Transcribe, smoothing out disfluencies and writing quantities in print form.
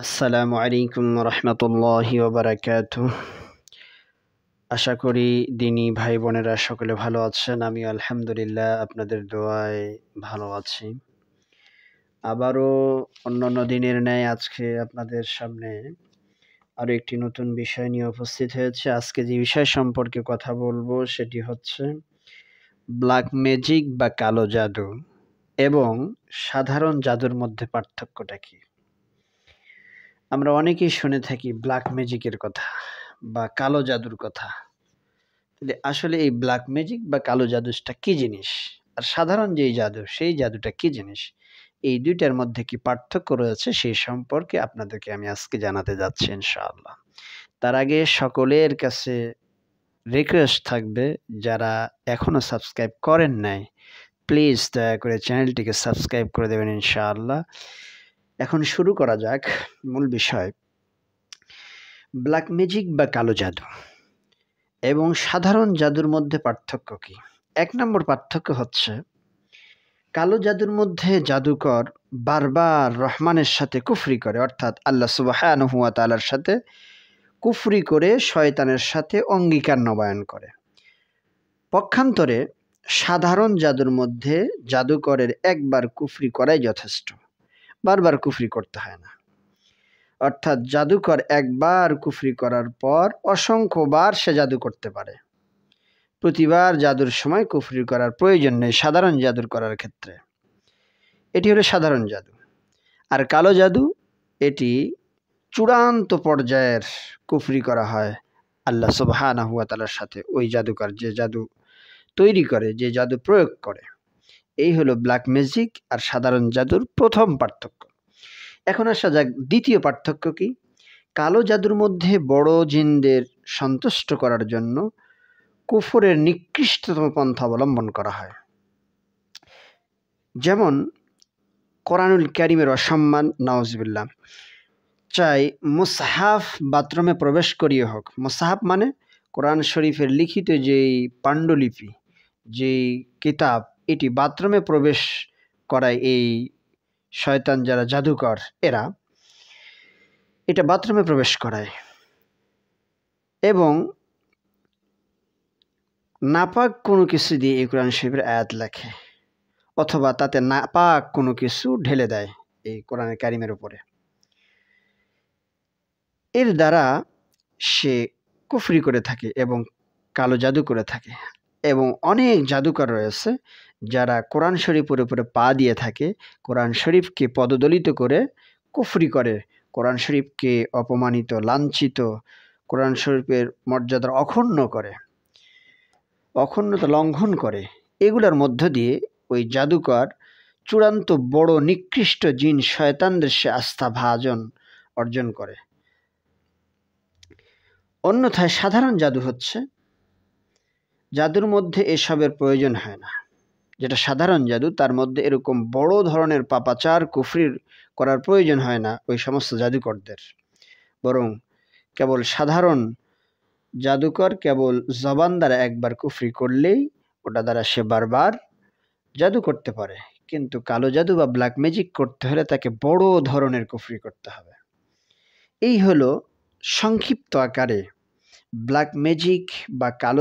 আসসালামু আলাইকুম রহমতুল্লাহি ওবারাকাতুহ। আশা করি দিনী ভাই বোনেরা সকলে ভালো আছেন। আমি আলহামদুলিল্লাহ আপনাদের দোয়ায় ভালো আছি। আবারও অন্যান্য দিনের ন্যায় আজকে আপনাদের সামনে আরো একটি নতুন বিষয় নিয়ে উপস্থিত হয়েছে। আজকে যে বিষয় সম্পর্কে কথা বলবো সেটি হচ্ছে ব্ল্যাক ম্যাজিক বা কালো জাদু এবং সাধারণ জাদুর মধ্যে পার্থক্যটা কি। আমরা অনেকেই শুনে থাকি ব্ল্যাক ম্যাজিকের কথা বা কালো জাদুর কথা। আসলে এই ব্ল্যাক ম্যাজিক বা কালো জাদুটা কি জিনিস, আর সাধারণ যেই জাদু সেই জাদুটা কি জিনিস, এই দুইটার মধ্যে কি পার্থক্য রয়েছে সেই সম্পর্কে আপনাদেরকে আমি আজকে জানাতে যাচ্ছি ইনশাআল্লাহ। তার আগে সকলের কাছে রিকোয়েস্ট থাকবে, যারা এখনো সাবস্ক্রাইব করেন নাই প্লিজ দয়া করে চ্যানেলটিকে সাবস্ক্রাইব করে দেবেন ইনশাআল্লাহ। এখন শুরু করা যাক মূল বিষয়। ব্ল্যাক ম্যাজিক বা কালো জাদু এবং সাধারণ জাদুর মধ্যে পার্থক্য কি? ১ নম্বর পার্থক্য হচ্ছে, কালো জাদুর মধ্যে জাদুকর বারবার রহমানের সাথে কুফরি করে, অর্থাৎ আল্লাহ সুবহানাহু ওয়া তাআলার সাথে কুফরি করে শয়তানের সাথে অঙ্গীকার নবায়ন করে। পক্ষান্তরে সাধারণ জাদুর মধ্যে জাদুকরের একবার কুফরি করাই যথেষ্ট, বারবার কুফরি করতে হয় না। অর্থাৎ জাদুকর একবার কুফরি করার পর অসংখ্যবার সে জাদু করতে পারে। প্রতিবার জাদুর সময় কুফরি করার প্রয়োজন নেই সাধারণ জাদুর করার ক্ষেত্রে। এটি হলো সাধারণ জাদু। আর কালো জাদু, এটি চূড়ান্ত পর্যায়ের কুফরি করা হয় আল্লাহ সুবহানাহু ওয়া তাআলার সাথে। ওই জাদুকর যে জাদু তৈরি করে, যে জাদু প্রয়োগ করে। এই হলো ব্ল্যাক ম্যাজিক আর সাধারণ জাদুর প্রথম পার্থক্য। এখন আসা যাক দ্বিতীয় পার্থক্য কি। কালো জাদুর মধ্যে বড় জিনদের সন্তুষ্ট করার জন্য কুফরের নিকৃষ্টতম পন্থা অবলম্বন করা হয়। যেমন কোরআনুল কারীমের অসম্মান, নাউজুবিল্লাহ। চাই মুসহাফ বাথরুমে প্রবেশ করিয়ে হোক। মুসহাফ মানে কোরআন শরীফের লিখিত যেই পাণ্ডুলিপি, যেই কিতাব, এটি বাথরুমে প্রবেশ করায় এই শয়তান যারা জাদুকর এরা এটা বাথরুমে প্রবেশ করায় এবং নাপাক কোনো কিছু দিয়ে এই কোরআন শরীফের আয়াত লেখে, অথবা তাতে নাপাক কোনো কিছু ঢেলে দেয় এই কোরআনের কারিমের উপরে। এর দ্বারা সে কুফরি করে থাকে এবং কালো জাদু করে থাকে। এবং অনেক জাদুকর রয়েছে যারা কোরআন শরীফের উপরে পা দিয়ে থাকে, কোরআন শরীফকে পদদলিত করে কুফরি করে, কোরআন শরীফকে অপমানিত, লাঞ্ছিত, কোরআন শরীফের মর্যাদার অখণ্ডতা লঙ্ঘন করে। এগুলোর মধ্য দিয়ে ওই জাদুকর চূড়ান্ত বড় নিকৃষ্ট জিন শয়তানদের সে আস্থাভাজন অর্জন করে। অন্যথায় সাধারণ জাদু হচ্ছে, জাদুর মধ্যে এসবের প্রয়োজন হয় না। যেটা সাধারণ জাদু, তার মধ্যে এরকম বড় ধরনের পাপাচার কুফরির করার প্রয়োজন হয় না ওই সমস্ত জাদুকরদের। বরং কেবল সাধারণ জাদুকর কেবল জবান দ্বারা একবার কুফরি করলেই ওটা দ্বারা সে বারবার জাদু করতে পারে। কিন্তু কালো জাদু বা ব্ল্যাক ম্যাজিক করতে হলে তাকে বড় ধরনের কুফরি করতে হবে। এই হলো সংক্ষিপ্ত আকারে ব্ল্যাক ম্যাজিক বা কালো